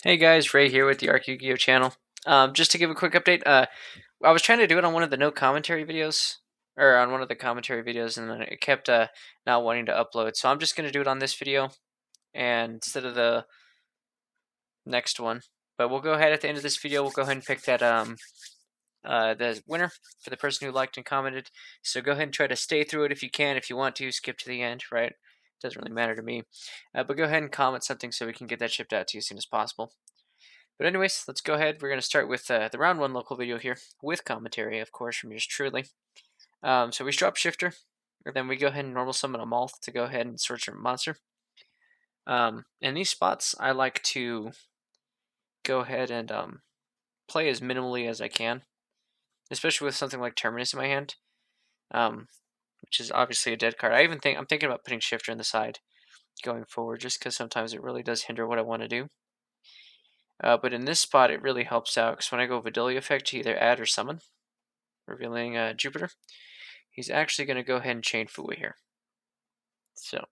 Hey guys, Ray here with the Arc Yu-Gi-Oh channel. Just to give a quick update, I was trying to do it on one of the no commentary videos, or on one of the commentary videos, and then it kept not wanting to upload. So I'm just going to do it on this video, and instead of the next one. But we'll go ahead at the end of this video. We'll go ahead and pick that the winner for the person who liked and commented. So go ahead and try to stay through it if you can. If you want to, skip to the end. Right? Doesn't really matter to me. But go ahead and comment something so we can get that shipped out to you as soon as possible. But anyways, let's go ahead. We're going to start with the round one local video here, with commentary, of course, from yours truly. So we drop Shifter, and then we go ahead and normal summon a Moth to go ahead and search our monster. In these spots, I like to go ahead and play as minimally as I can, especially with something like Terminus in my hand, which is obviously a dead card. I'm thinking about putting Shifter in the side going forward, just because sometimes it really does hinder what I want to do. But in this spot, it really helps out, because when I go Vidalia effect to either add or summon, revealing Jupiter, he's actually going to go ahead and chain Fua here. So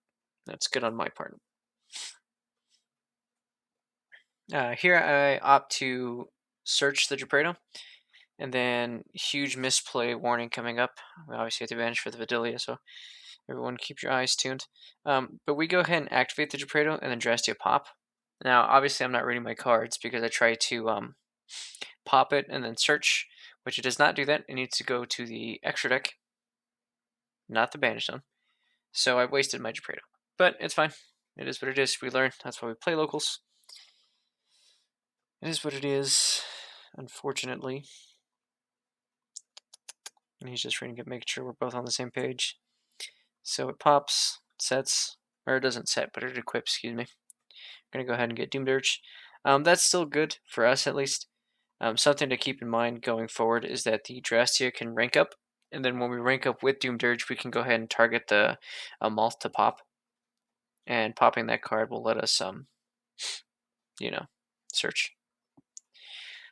that's good on my part. Here I opt to search the Gepredo, and then huge misplay warning coming up. We obviously have to vanish for the Vidalia, so everyone keep your eyes tuned. But we go ahead and activate the Gepredo, and then Drastia pop. Now, obviously, I'm not reading my cards because I try to pop it and then search, which it does not do that. It needs to go to the extra deck, not the banish zone. So I've wasted my Gepredo. But it's fine. It is what it is. We learn. That's why we play locals. It is what it is, unfortunately. And he's just reading it, making sure we're both on the same page. So it pops, sets, or it doesn't set, but it equips, excuse me. I'm going to go ahead and get Doom Dirge. That's still good, for us at least. Something to keep in mind going forward is that the Drastia can rank up, and then when we rank up with Doom Dirge, we can go ahead and target the Moth to pop. And popping that card will let us, search.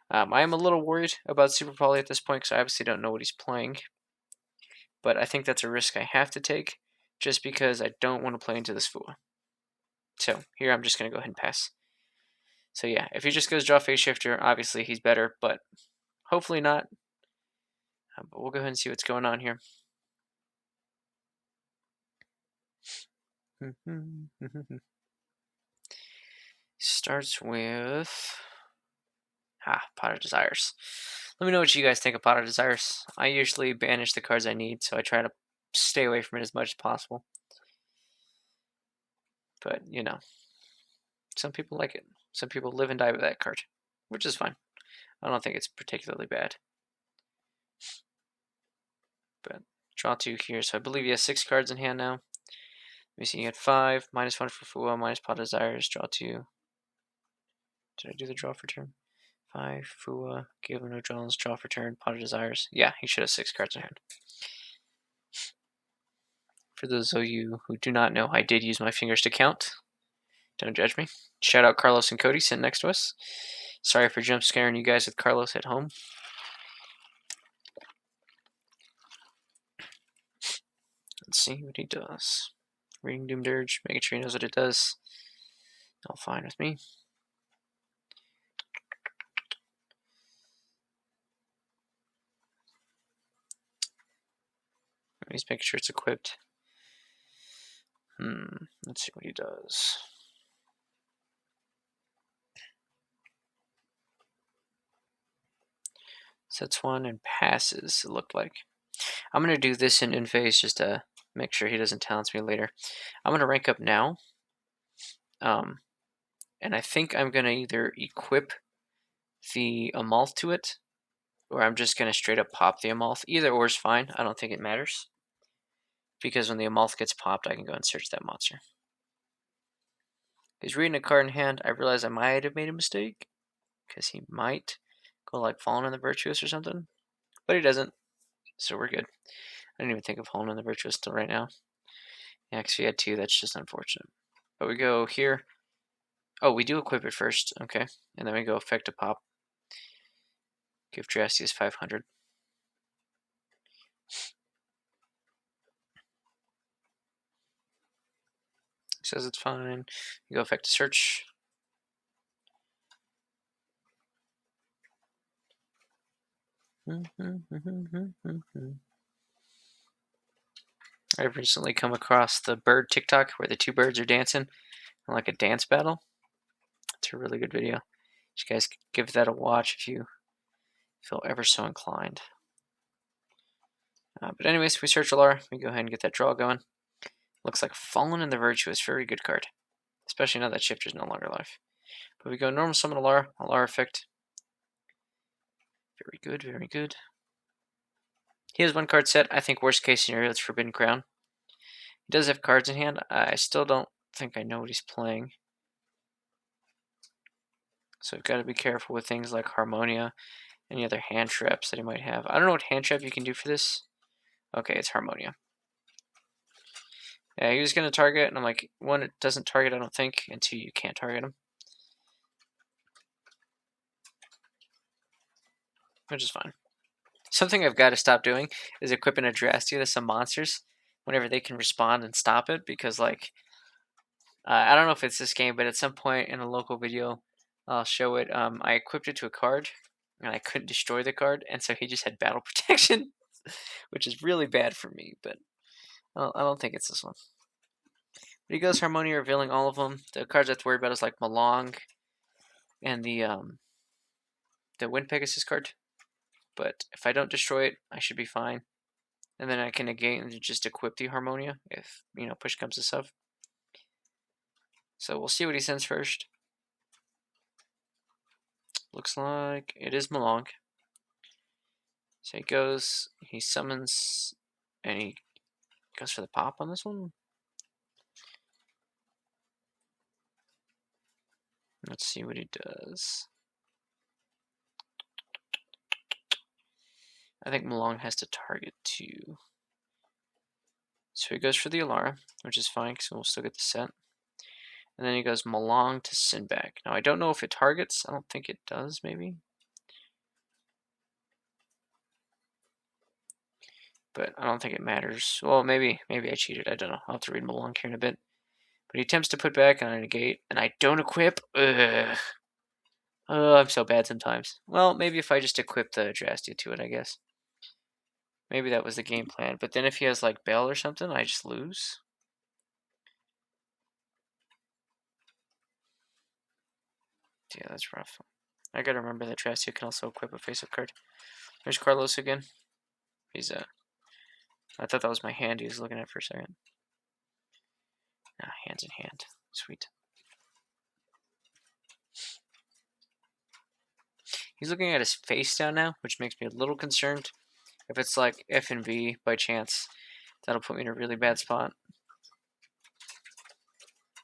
I am a little worried about Super Poly at this point because I obviously don't know what he's playing. But I think that's a risk I have to take just because I don't want to play into this Fua. So here I'm just going to go ahead and pass. So yeah, if he just goes draw Phase Shifter, obviously he's better, but hopefully not. But we'll go ahead and see what's going on here. Starts with Pot of Desires. Let me know what you guys think of Pot of Desires. I usually banish the cards I need, so I try to stay away from it as much as possible. But, some people like it. Some people live and die with that card, which is fine. I don't think it's particularly bad. But draw 2 here, so I believe he has 6 cards in hand now. Let me see, he had 5, -1 for Fua, minus Pot of Desires, draw 2. Did I do the draw for turn? 5, Fua, give him no draws, draw for turn, Pot of Desires. Yeah, he should have 6 cards in hand. For those of you who do not know, I did use my fingers to count. Don't judge me. Shout out Carlos and Cody sitting next to us. Sorry for jump scaring you guys with Carlos at home. Let's see what he does. Reading Doom Dirge, making sure he knows what it does. All fine with me. He's making sure it's equipped. Let's see what he does. Sets 1 and passes, it looked like. I'm going to do this in phase just to make sure he doesn't talent me later. I'm going to rank up now. And I think I'm going to either equip the Amalth to it, or I'm just going to straight up pop the Amalth. Either or is fine. I don't think it matters. Because when the Amalth gets popped, I can go and search that monster. He's reading a card in hand. I realize I might have made a mistake. Because he might go like Fallen on the Virtuous or something. But he doesn't. So we're good. I didn't even think of Fallen on the Virtuous till right now. Yeah, because we had 2. That's just unfortunate. But we go here. Oh, we do equip it first. Okay. And then we go effect to pop. Give Drastius 500. Says it's fine. You go effect to search. I've recently come across the bird TikTok where the two birds are dancing in like a dance battle. It's a really good video. You guys give that a watch if you feel ever so inclined. But anyways, we search Alara. We go ahead and get that draw going. Looks like Fallen in the Virtuous. Very good card. Especially now that Shifter's no longer alive. But we go normal summon Alara. Alara effect. Very good, very good. He has one card set. I think worst case scenario, it's Forbidden Crown. He does have cards in hand. I still don't think I know what he's playing. So I've got to be careful with things like Harmonia, any other hand traps that he might have. I don't know what hand trap you can do for this. Okay, it's Harmonia. Yeah, he was going to target, and I'm like, one, it doesn't target, I don't think, and two, you can't target him. Which is fine. Something I've got to stop doing is equipping a Drastia to some monsters whenever they can respond and stop it, because, like, I don't know if it's this game, but at some point in a local video, I'll show it. I equipped it to a card, and I couldn't destroy the card, and so he just had battle protection, which is really bad for me, but I don't think it's this one. But he goes Harmonia, revealing all of them. The cards I have to worry about is like Malong and the Wind Pegasus card. But if I don't destroy it, I should be fine. And then I can again just equip the Harmonia if, push comes to shove. So we'll see what he sends first. Looks like it is Malong. So he summons, and he goes for the pop on this one. Let's see what he does. I think Malong has to target 2. So he goes for the Alara, which is fine because we'll still get the set. And then he goes Malong to Sinback. Now I don't know if it targets. I don't think it does, maybe. But I don't think it matters. Well, maybe I cheated. I don't know. I'll have to read Malong here in a bit. But he attempts to put back on a negate, and I don't equip. Ugh. Oh, I'm so bad sometimes. Well, maybe if I just equip the Drastia to it, I guess. Maybe that was the game plan. But then if he has like Bell or something, I just lose. Yeah, that's rough. I gotta remember that Drastia can also equip a face-up card. There's Carlos again. He's I thought that was my hand he was looking at for a second. Ah, hands in hand. Sweet. He's looking at his face down now, which makes me a little concerned. If it's like F and B by chance, that'll put me in a really bad spot.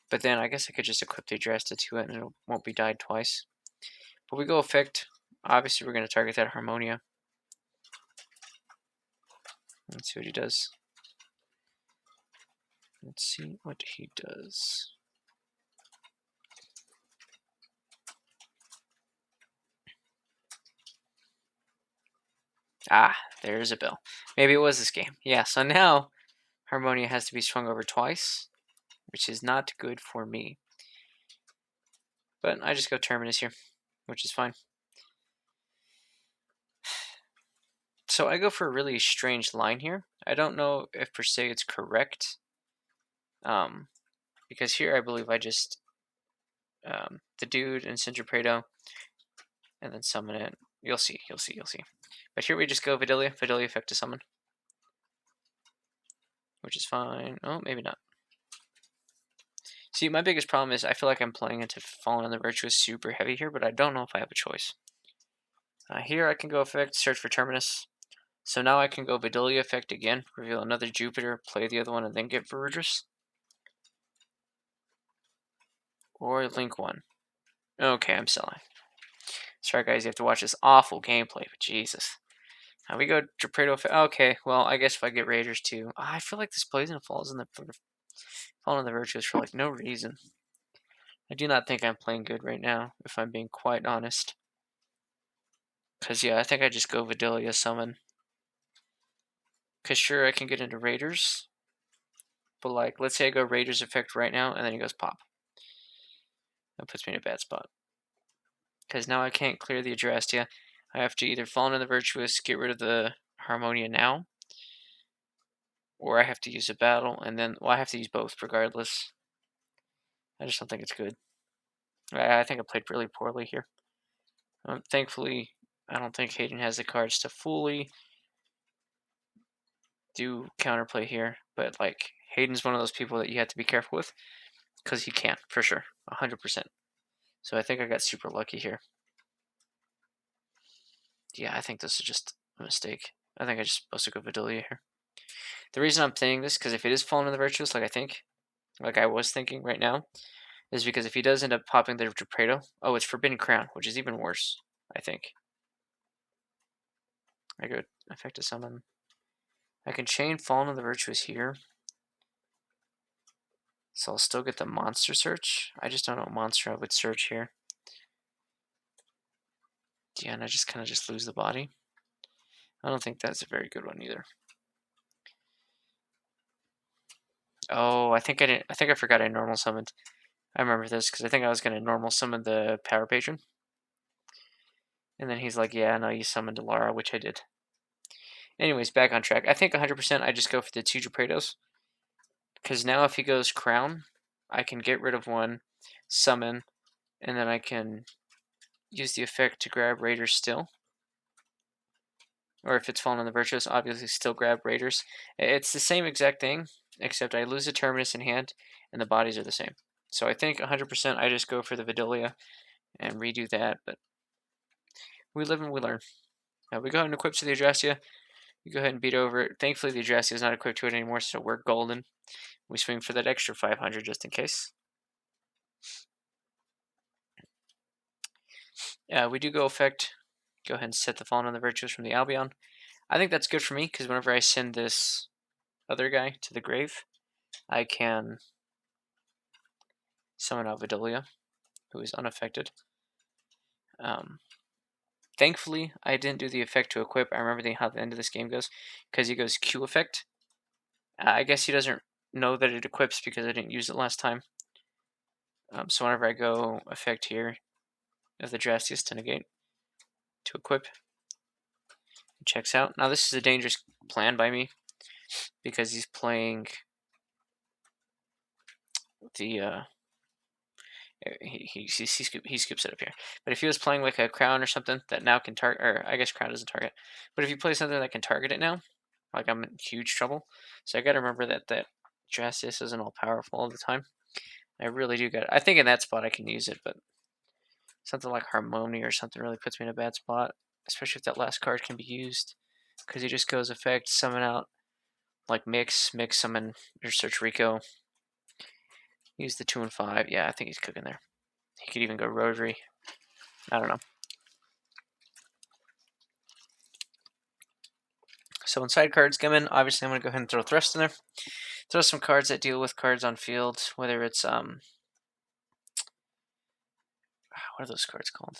But then I guess I could just equip the Drastia to it and it won't be died twice. But we go effect. Obviously, we're going to target that Harmonia. Let's see what he does. Let's see what he does. Ah, there's a bell. Maybe it was this game. Yeah, so now Harmonia has to be swung over twice, which is not good for me. But I just go Terminus here, which is fine. So I go for a really strange line here. I don't know if per se it's correct. Because here I believe I just the dude and Centropredo and then summon it. You'll see. But here we just go Vidalia effect to summon. Which is fine. Oh, maybe not. See, my biggest problem is I feel like I'm playing into Fallen in the Virtuous super heavy here, but I don't know if I have a choice. Here I can go effect, search for Terminus. So now I can go Vidalia effect again, reveal another Jupiter, play the other one, and then get Viridris. Or link one. Okay, I'm selling. Sorry guys, you have to watch this awful gameplay, but Jesus. Now we go Gepredo effect. Okay, well, I guess if I get Raiders too. I feel like this plays and falls in the Fallen in the Virtuous for like no reason. I do not think I'm playing good right now, if I'm being quite honest. Because, yeah, I think I just go Vidalia summon. Because, sure, I can get into Raiders. But, like, let's say I go Raiders effect right now, and then he goes pop. That puts me in a bad spot. Because now I can't clear the Adrastia. I have to either fall into the Virtuous, get rid of the Harmonia now, or I have to use a battle, and then, well, I have to use both regardless. I just don't think it's good. I think I played really poorly here. Thankfully, I don't think Hayden has the cards to fully do counterplay here, but like Hayden's one of those people that you have to be careful with because he can, for sure, 100%. So I think I got super lucky here. Yeah, I think this is just a mistake. I think I just supposed to go Vidalia here. The reason I'm saying this, because if it is falling in the Virtuous, like I was thinking right now, is because if he does end up popping the Depredo, oh, it's Forbidden Crown, which is even worse, I think. I go Effective Summon. I can chain Fallen of the Virtuous here. So I'll still get the monster search. I just don't know what monster I would search here. Yeah, and I just kind of just lose the body. I don't think that's a very good one either. Oh, I think I forgot I normal summoned. I remember this because I think I was going to normal summon the Power Patron. And then he's like, yeah, no, you summoned Alara, which I did. Anyways, back on track. I think 100% I just go for the 2 Gepredos. Because now if he goes Crown, I can get rid of one, summon, and then I can use the effect to grab Raiders still. Or if it's fallen on the Virtuous, obviously still grab Raiders. It's the same exact thing, except I lose the Terminus in hand, and the bodies are the same. So I think 100% I just go for the Vidalia and redo that, but we live and we learn. We go ahead and equip to the Adrastia. We go ahead and beat over it. Thankfully, the Adrastia is not equipped to it anymore, so we're golden. We swing for that extra 500 just in case. We do go effect. Go ahead and set the Fallen on the Virtuous from the Albion. I think that's good for me, because whenever I send this other guy to the grave, I can summon out Vidalia, who is unaffected. Thankfully, I didn't do the effect to equip. I remember how the end of this game goes, because he goes Q effect. I guess he doesn't know that it equips because I didn't use it last time. So whenever I go effect here of the Drastius to negate, to equip, it checks out. Now this is a dangerous plan by me, because he's playing the he skips it up here. But if he was playing like a Crown or something that now can target, or I guess Crown doesn't target, but if you play something that can target it now, like I'm in huge trouble. So I got to remember that Drastius isn't all powerful all the time. I really do got it. I think in that spot I can use it, but something like Harmonia or something really puts me in a bad spot, especially if that last card can be used, because he just goes effect, summon out, like mix, summon, or search Rico. Use the 2 and 5. Yeah, I think he's cooking there. He could even go Rotary. I don't know. So when side cards come in, obviously I'm going to go ahead and throw Thrust in there. Throw some cards that deal with cards on field, whether it's, what are those cards called?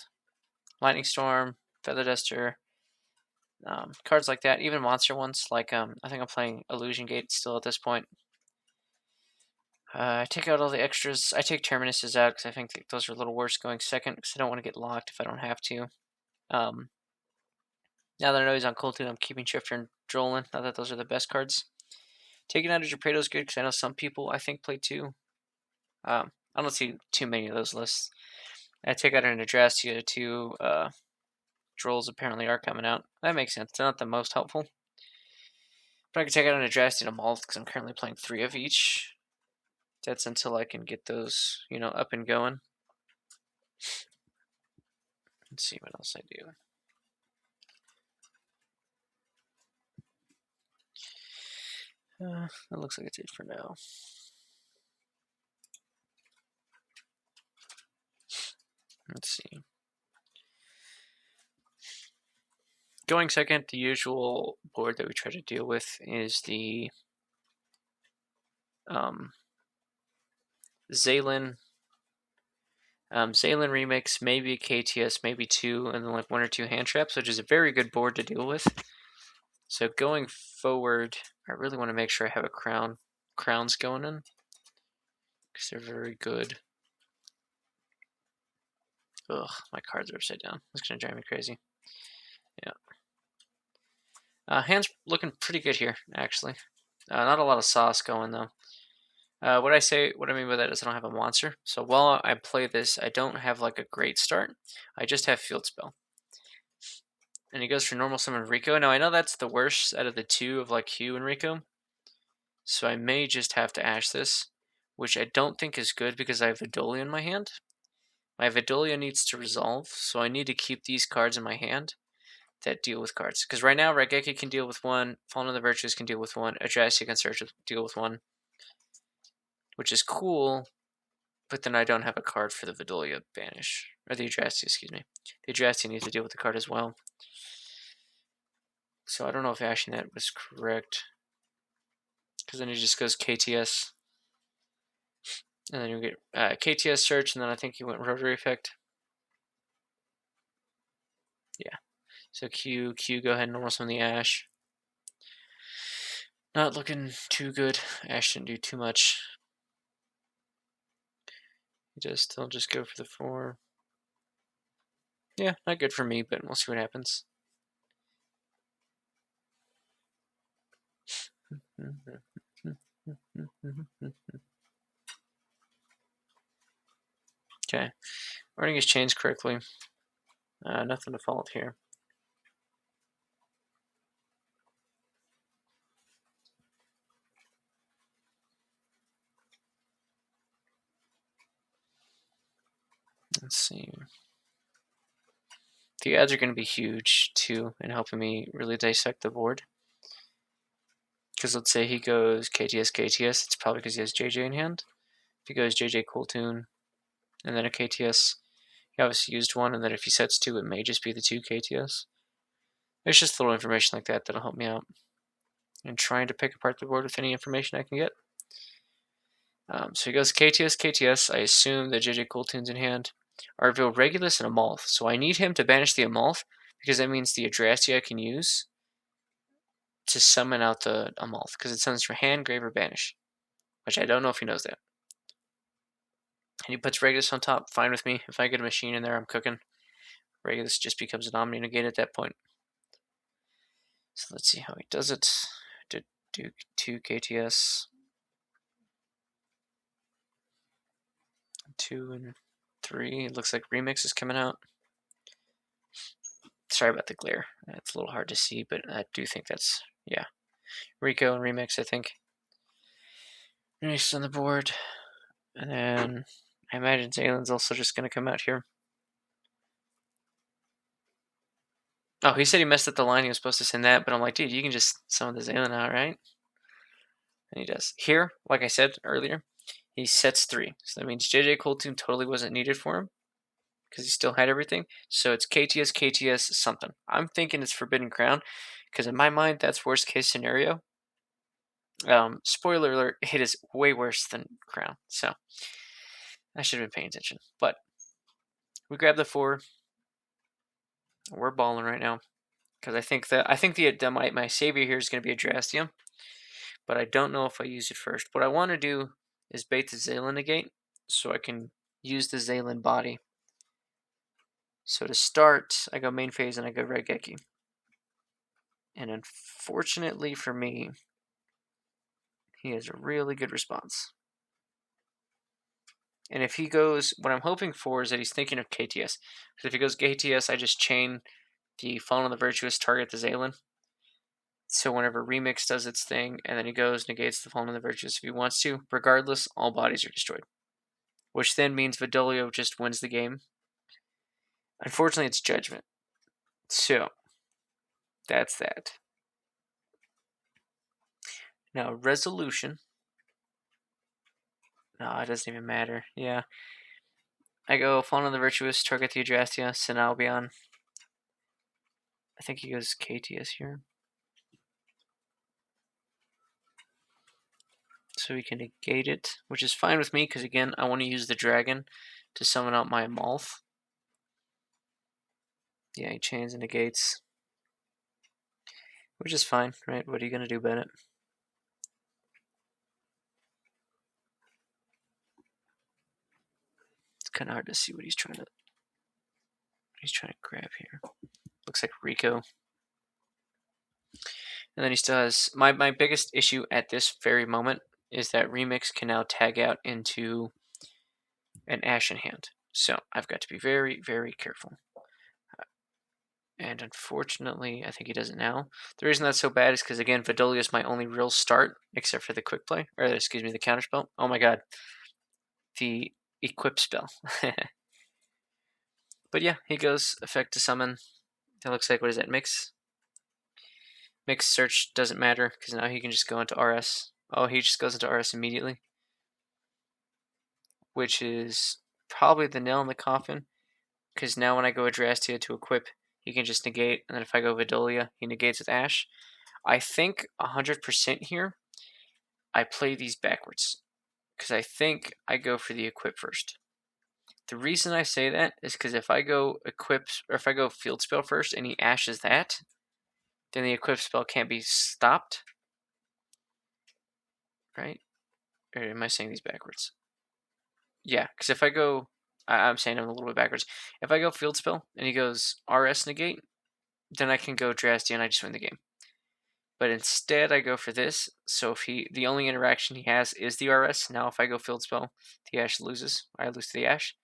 Lightning Storm, Feather Duster, cards like that. Even monster ones, like, I think I'm playing Illusion Gate still at this point. I take out all the extras. I take Terminuses out because I think those are a little worse going second because I don't want to get locked if I don't have to. Now that I know he's on Cold Tune, I'm keeping Shifter and Drolin. Not that those are the best cards. Taking out a Gepredo is good because I know some people, I think, play 2. I don't see too many of those lists. I take out an Adrastia, 2 Drolls apparently are coming out. That makes sense. They're not the most helpful. But I can take out an Adrastia and a Malt because I'm currently playing 3 of each. That's until I can get those, up and going. Let's see what else I do. That looks like it's it for now. Let's see. Going second, the usual board that we try to deal with is the Zaylin. Zaylin remix, maybe KTS, maybe 2, and then like 1 or 2 hand traps, which is a very good board to deal with. So going forward, I really want to make sure I have a crowns going in, because they're very good. Ugh, my cards are upside down. It's going to drive me crazy. Hand's looking pretty good here, actually. Not a lot of sauce going though. What I mean by that is I don't have a monster. So while I play this, I don't have like a great start. I just have field spell. And he goes for normal summon Rico. Now I know that's the worst out of the two of like Hugh and Rico. So I may just have to Ash this, which I don't think is good because I have Vidolia in my hand. My Vidolia needs to resolve, so I need to keep these cards in my hand that deal with cards. Because right now, Raigeki can deal with one, Fallen of the Virtues can deal with one, Adrastea can deal with one, which is cool, but then I don't have a card for the Vidolia banish. Or the Adrastea, excuse me. The Adrastea needs to deal with the card as well. So I don't know if ashing that was correct. Because then he just goes KTS. And then you get KTS search, and then I think he went rotary effect. Yeah. So Q, go ahead and normal summon the Ash. Not looking too good. Ash shouldn't do too much. He'll just go for the 4. Yeah, not good for me, but we'll see what happens. Okay. Running his chains correctly. Nothing to fault here. Let's see. The ads are going to be huge, too, in helping me really dissect the board. Because let's say he goes KTS, it's probably because he has JJ in hand. If he goes JJ Cool Tune, and then a KTS, he obviously used one, and then if he sets 2, it may just be the 2 KTS. There's just little information like that that'll help me out. And trying to pick apart the board with any information I can get. So he goes KTS. I assume that JJ Cool Tune's in hand. I reveal Regulus and Amalth. So I need him to banish the Amalth because that means the Adrastea I can use to summon out the Amalth because it summons for hand, grave, or banish. Which I don't know if he knows that. And he puts Regulus on top. Fine with me. If I get a machine in there, I'm cooking. Regulus just becomes an Omni Negate at that point. So let's see how he does it. Did do 2 KTS. 2 and 3. It looks like Remix is coming out. Sorry about the glare. It's a little hard to see, but I do think that's, yeah. Rico and Remix, I think. Remix on the board. And then I imagine Zalen's also just going to come out here. Oh, he said he messed up the line. He was supposed to send that, but I'm like, dude, you can just summon the Zalen out, right? And he does. Here, like I said earlier, he sets 3. So that means JJ Coltoon totally wasn't needed for him because he still had everything. So it's KTS, something. I'm thinking it's Forbidden Crown because in my mind, that's worst case scenario. Spoiler alert, it is way worse than Crown. So I should have been paying attention. But we grab the 4. We're balling right now because I think my savior here is going to be Adrastea, but I don't know if I use it first. What I want to do is bait the Zalen Negate so I can use the Zalen body. So to start, I go main phase and I go Raigeki. And unfortunately for me, he has a really good response. And if he goes, what I'm hoping for is that he's thinking of KTS. Because if he goes KTS, I just chain the Fallen of the Virtuous, target the Zalen. So whenever Remix does its thing, and then he goes, negates the Fallen of the Virtuous if he wants to, regardless, all bodies are destroyed. Which then means Vidolio just wins the game. Unfortunately, it's Judgment. So, that's that. Now, Resolution. No, it doesn't even matter. Yeah. I go Fallen of the Virtuous, target the Adrastea, send Albion. I think he goes KTS here. So we can negate it, which is fine with me, because again, I want to use the dragon to summon out my Amalth. Yeah, he chains and negates. Which is fine, right? What are you going to do about it? It's kind of hard to see what he's trying to grab here. looks like Rico. And then he still has my biggest issue at this very moment is that Remix can now tag out into an Ashen hand. So I've got to be very, very careful. And unfortunately, I think he does it now. The reason that's so bad is because, again, Vidalia is my only real start, except for the quick play, or excuse me, the counter spell. Oh my god. The equip spell. But yeah, he goes effect to summon. That looks like, what is that, mix? Mix search doesn't matter, because now he can just go into RS. Oh, he just goes into RS immediately. Which is probably the nail in the coffin, because now when I go Adrastea to equip, he can just negate, and then if I go Vidalia, he negates with Ash. I think 100% here, I play these backwards, because I think I go for the equip first. The reason I say that is because if I go equip, or if I go field spell first and he ashes that, then the equip spell can't be stopped, right? Or am I saying these backwards? Yeah, because if I go, I'm saying them a little bit backwards. If I go field spell and he goes RS negate, then I can go Drastia and I just win the game. But instead I go for this, so if the only interaction he has is the RS, now if I go field spell, the Ash loses. I lose to the Ash.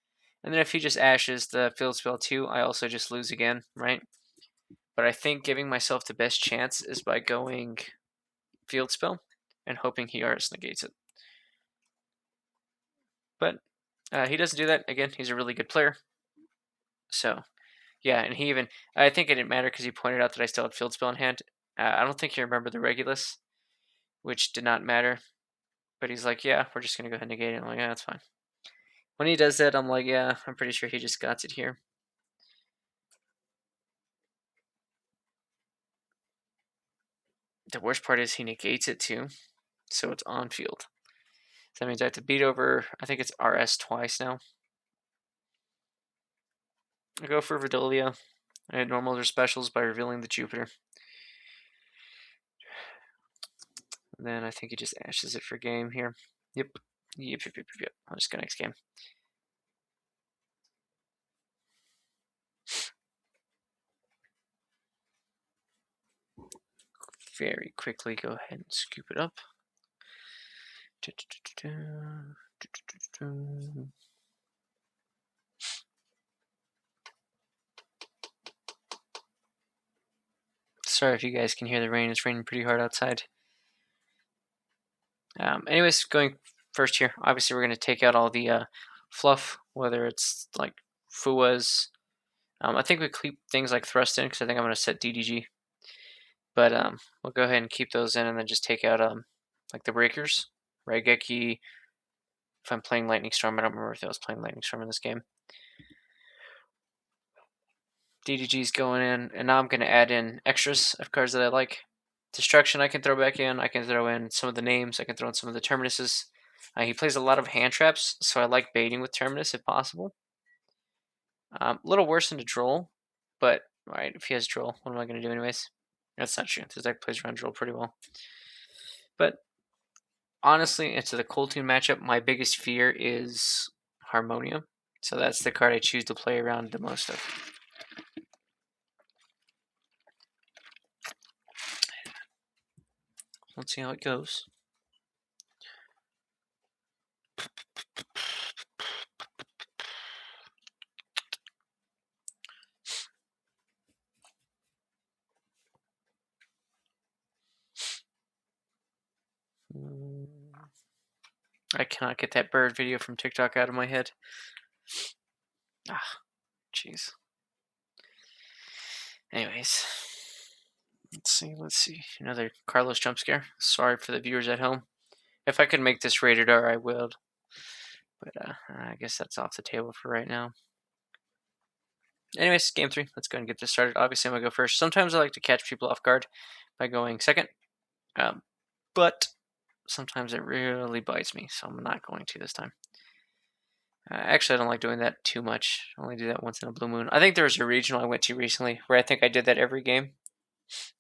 And then if he just ashes the field spell too, I also just lose again, right? But I think giving myself the best chance is by going field spell and hoping he RS negates it. But he doesn't do that. Again, he's a really good player. So, yeah, and he even, I think it didn't matter because he pointed out that I still had field spell in hand. I don't think he remembered the Regulus, which did not matter. But he's like, yeah, we're just going to go ahead and negate it. I'm like, yeah, that's fine. When he does that, I'm like, yeah, I'm pretty sure he just got it here. The worst part is he negates it too, so it's on field. So that means I have to beat over, I think it's RS twice now. I go for Vidalia. I had normals or specials by revealing the Jupiter. And then I think he just ashes it for game here. Yep. I'll just go next game. Very quickly go ahead and scoop it up. Sorry if you guys can hear the rain. It's raining pretty hard outside. Anyways, going first here. Obviously, we're going to take out all the fluff, whether it's like Fuas. I think we keep things like Thrust in because I think I'm going to set DDG. But we'll go ahead and keep those in and then just take out like the breakers. Raigeki. If I'm playing Lightning Storm, I don't remember if I was playing Lightning Storm in this game. DDG's going in, and now I'm going to add in extras of cards that I like. Destruction I can throw back in. I can throw in some of the names. I can throw in some of the Terminuses. He plays a lot of hand traps, so I like baiting with Terminus if possible. A little worse than a Droll, but right, if he has Droll, what am I going to do anyways? That's not true. This deck plays around Droll pretty well. But honestly, into the Cold Tune matchup, my biggest fear is Harmonium. So that's the card I choose to play around the most of. Let's see how it goes. I cannot get that bird video from TikTok out of my head. Ah, jeez. Anyways, let's see. Another Carlos jump scare. Sorry for the viewers at home. If I could make this rated R, I would. But I guess that's off the table for right now. Anyways, game 3. Let's go and get this started. Obviously, I'm going to go first. Sometimes I like to catch people off guard by going second. But sometimes it really bites me, so I'm not going to this time. Actually, I don't like doing that too much. I only do that once in a blue moon. I think there was a regional I went to recently where I think I did that every game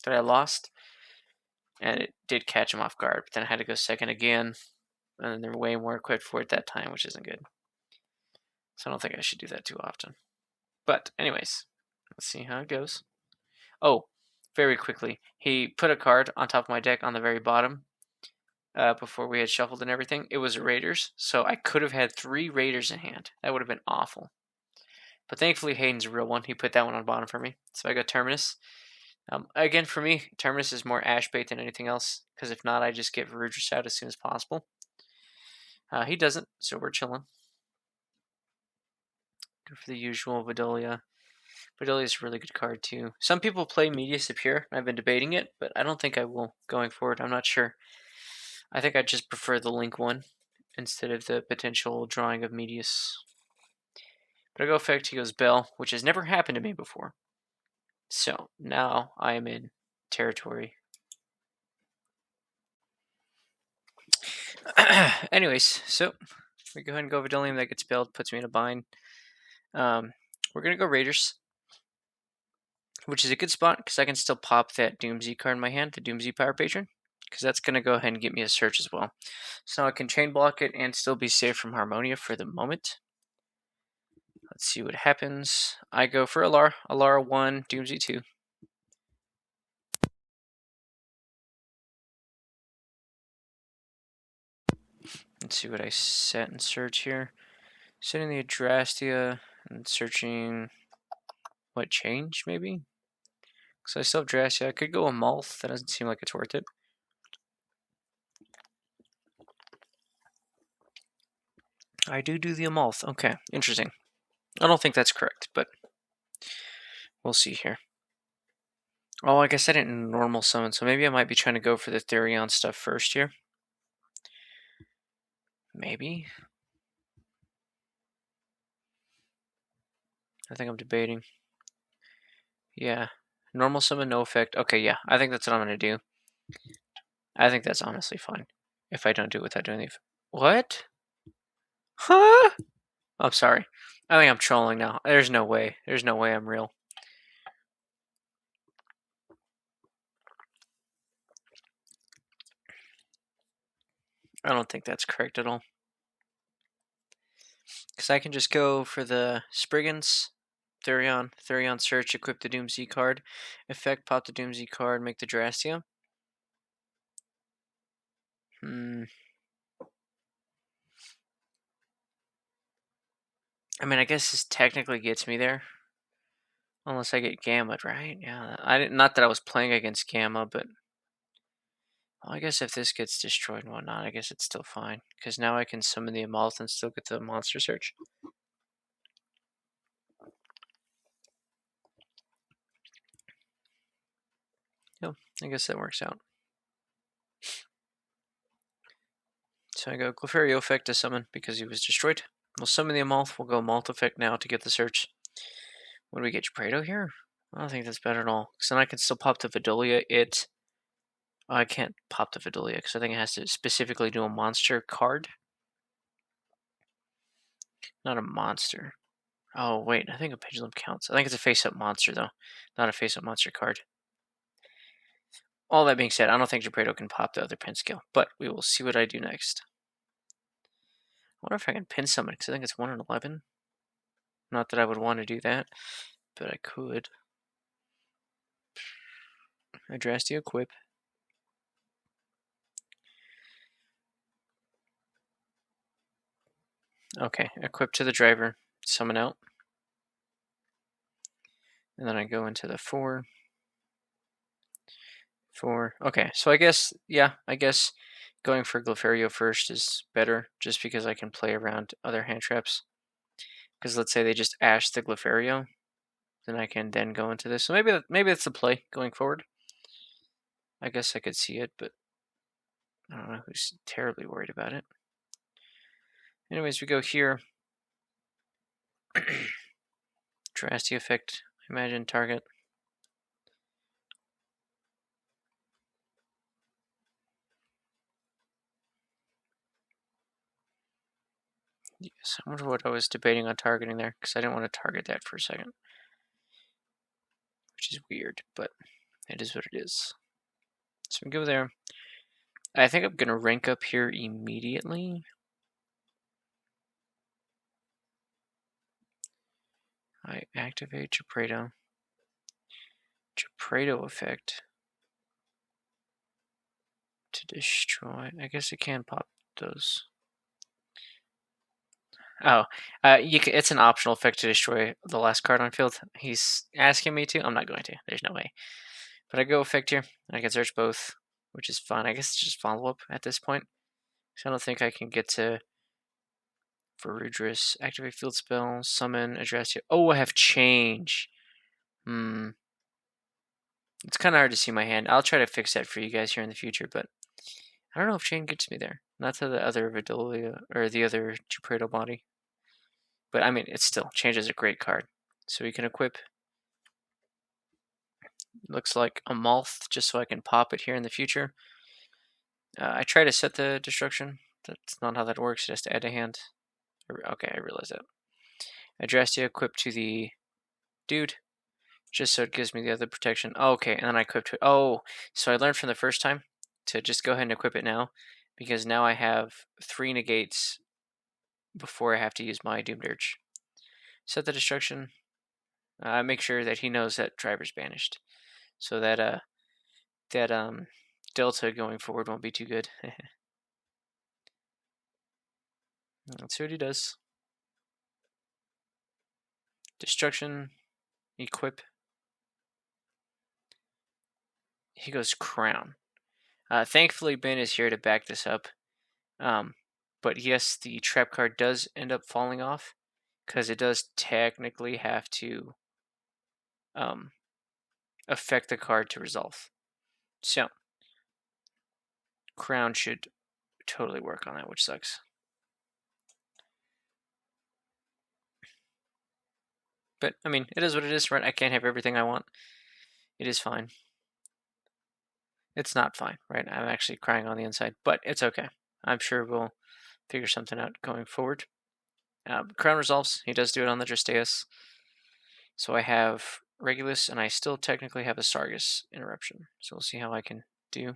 that I lost. And it did catch him off guard, but then I had to go second again. And then they're way more equipped for it that time, which isn't good. So I don't think I should do that too often. But anyways, let's see how it goes. Oh, very quickly, he put a card on top of my deck on the very bottom before we had shuffled and everything. It was Raiders, so I could have had 3 Raiders in hand. That would have been awful. But thankfully, Hayden's a real one. He put that one on bottom for me. So I got Terminus. Again, for me, Terminus is more Ash bait than anything else, because if not, I just get Verudrus out as soon as possible. He doesn't, so we're chilling. Go for the usual Vidalia. Vidalia is a really good card, too. Some people play Media Superior. I've been debating it, but I don't think I will going forward. I'm not sure. I think I just prefer the Link one instead of the potential drawing of Medius. But I go effect, he goes Bell, which has never happened to me before. So now I am in territory. Anyways, so we go ahead and go Vidalium. That gets Belled, puts me in a bind. We're going to go Raiders, which is a good spot because I can still pop that Doomsy card in my hand, the Doomsy Power Patron, because that's going to go ahead and get me a search as well. So I can chain block it and still be safe from Harmonia for the moment. Let's see what happens. I go for Alara. Alara 1, Doomsy 2. Let's see what I set and search here. Setting the Adrastea and searching what change, maybe? Because I still have Adrastea. I could go a Moth. That doesn't seem like it's worth it. I do the Amalth. Okay, interesting. I don't think that's correct, but we'll see here. Oh, I guess I didn't normal summon, so maybe I might be trying to go for the Therion stuff first here. Maybe. I think I'm debating. Yeah. Normal summon, no effect. Okay, yeah. I think that's what I'm going to do. I think that's honestly fine. If I don't do it without doing the effect. What? Huh? I'm sorry. I think I'm trolling now. There's no way. There's no way I'm real. I don't think that's correct at all. Because I can just go for the Spriggans, Therion search, equip the Doomsy card, effect, pop the Doomsy card, make the Drastia. I mean, I guess this technically gets me there. Unless I get Gamma, right? Yeah, not that I was playing against Gamma, but well, I guess if this gets destroyed and whatnot, I guess it's still fine. Because now I can summon the Amalth and still get the monster search. Yep, I guess that works out. So I go Clefairy effect to summon because he was destroyed. We'll summon the Amalth. We'll go Amalth effect now to get the search. What do we get? Praeto here? I don't think that's bad at all. Because then I can still pop the Vidalia. I can't pop the Vidalia because I think it has to specifically do a monster card. Not a monster. Oh, wait. I think a Pendulum counts. I think it's a face-up monster, though. Not a face-up monster card. All that being said, I don't think Gepredo can pop the other pin skill, but we will see what I do next. I wonder if I can pin summon, because I think it's 1 in 11. Not that I would want to do that, but I could. Address the equip. Okay, equip to the driver, summon out. And then I go into the 4. Okay, so I guess going for Clefairy first is better, just because I can play around other hand traps. Because let's say they just ash the Clefairy, then I can then go into this. So maybe that's the play going forward. I guess I could see it, but I don't know who's terribly worried about it. Anyways, we go here. Drastic effect, imagine target. Yes, I wonder what I was debating on targeting there, because I didn't want to target that for a second. Which is weird, but it is what it is. So we go there. I think I'm going to rank up here immediately. I activate Gepredo. Gepredo effect to destroy. I guess it can pop those. Oh, it's an optional effect to destroy the last card on field. He's asking me to. I'm not going to. There's no way. But I go effect here. I can search both, which is fun. I guess it's just follow up at this point. So I don't think I can get to Varudris. Activate field spell. Summon. Address you. Oh, I have change. It's kind of hard to see my hand. I'll try to fix that for you guys here in the future, but I don't know if chain gets me there. Not to the other Vidolia or the other Gepredo body. But I mean, it's still, change is a great card. So we can equip, looks like a Moth, just so I can pop it here in the future. I try to set the destruction. That's not how that works. It has to add a hand. Okay, I realize that. Adrastia equip to the dude, just so it gives me the other protection. Oh, okay, and then I equip to it. Oh, so I learned from the first time to just go ahead and equip it now, because now I have 3 negates before I have to use my Doom Dirge. Set the destruction. Make sure that he knows that driver's banished, so that delta going forward won't be too good. Let's see what he does. Destruction, equip. He goes Crown. Thankfully, Ben is here to back this up. But yes, the trap card does end up falling off, because it does technically have to affect the card to resolve. So, Crown should totally work on that, which sucks. But, I mean, it is what it is, right? I can't have everything I want. It is fine. It's not fine, right? I'm actually crying on the inside, but it's okay. I'm sure we'll figure something out going forward. Crown resolves. He does do it on the Justeus. So I have Regulus, and I still technically have a Sargus interruption. So we'll see how I can do.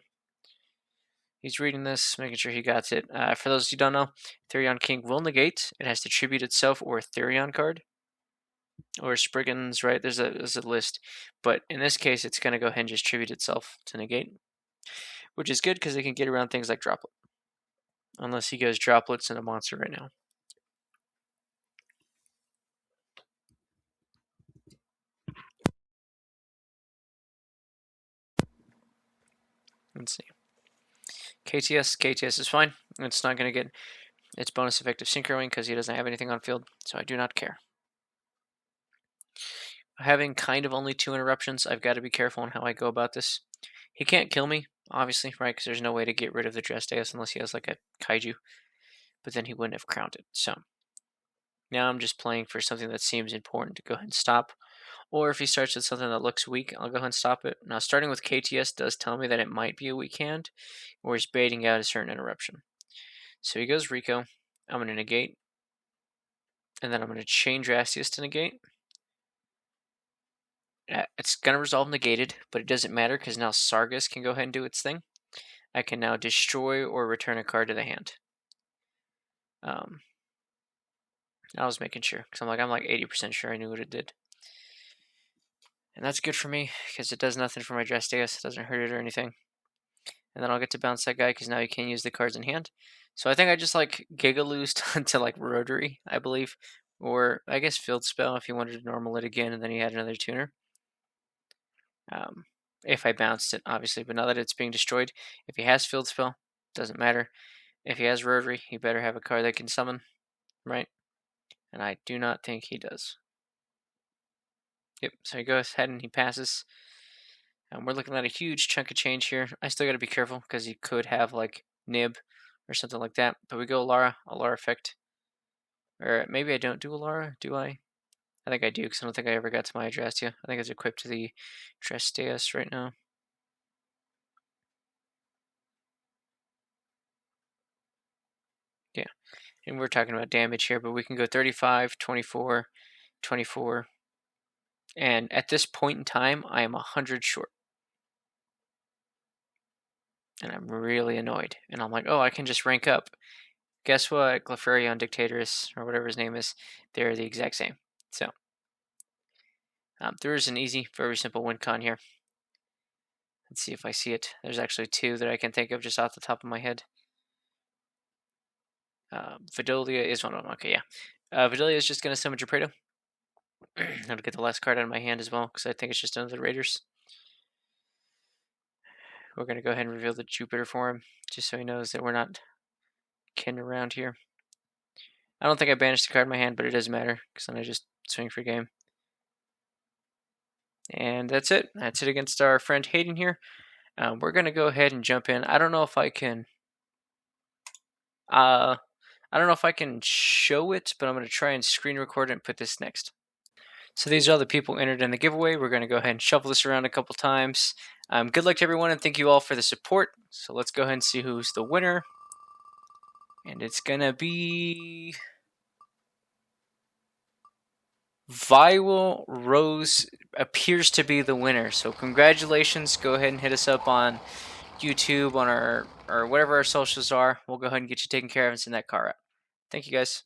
He's reading this, making sure he got it. For those who don't know, Therion King will negate. It has to tribute itself or a Therion card. Or Spriggans, right? There's a list. But in this case, it's going to go ahead and just tribute itself to negate. Which is good because they can get around things like Droplet. Unless he goes Droplets and a monster right now. Let's see. KTS is fine. It's not going to get its bonus effective synchroing because he doesn't have anything on field, so I do not care. Having kind of only 2 interruptions, I've got to be careful on how I go about this. He can't kill me, obviously, right? Because there's no way to get rid of the Justeus unless he has like a Kaiju. But then he wouldn't have crowned it. So now I'm just playing for something that seems important to go ahead and stop. Or if he starts with something that looks weak, I'll go ahead and stop it. Now, starting with KTS does tell me that it might be a weak hand, or he's baiting out a certain interruption. So he goes Rico. I'm going to negate. And then I'm going to chain Drastius to negate. It's going to resolve negated, but it doesn't matter because now Sargus can go ahead and do its thing. I can now destroy or return a card to the hand. I was making sure because I'm like 80% sure I knew what it did. And that's good for me because it does nothing for my Drastius. It doesn't hurt it or anything. And then I'll get to bounce that guy because now you can use the cards in hand. So I think I just like Gigaloosed to like Rotary, I believe. Or I guess Field Spell if you wanted to normal it again and then you had another tuner. If I bounced it, obviously. But now that it's being destroyed, if he has Field Spell, doesn't matter. If he has Rotary, he better have a card that can summon, right? And I do not think he does. Yep, so he goes ahead and he passes. And we're looking at a huge chunk of change here. I still got to be careful because he could have like Nib or something like that. But we go Alara effect. Or maybe I don't do Alara, do I? I think I do because I don't think I ever got to my Adrastia. I think it's equipped to the Drastius right now. Yeah, and we're talking about damage here, but we can go 35, 24, 24. And at this point in time, I am 100 short. And I'm really annoyed. And I'm like, oh, I can just rank up. Guess what? Clefairy Dictatorus, or whatever his name is, they're the exact same. So, There is an easy, very simple win con here. Let's see if I see it. There's actually 2 that I can think of just off the top of my head. Vidalia is one of them. Okay, yeah. Vidalia is just going to summon Gepredo. I'm going to get the last card out of my hand as well, because I think it's just another Raiders. We're going to go ahead and reveal the Jupiter for him, just so he knows that we're not kidding around here. I don't think I banished the card in my hand, but it doesn't matter, because then I just swing for game. And that's it. That's it against our friend Hayden here. We're going to go ahead and jump in. I don't know if I can... I don't know if I can show it, but I'm going to try and screen record it and put this next. So these are all the people entered in the giveaway. We're going to go ahead and shuffle this around a couple times. Good luck to everyone, and thank you all for the support. So let's go ahead and see who's the winner. And it's going to be... Viral Rose appears to be the winner. So congratulations. Go ahead and hit us up on YouTube, on our or whatever our socials are. We'll go ahead and get you taken care of and send that car out. Thank you, guys.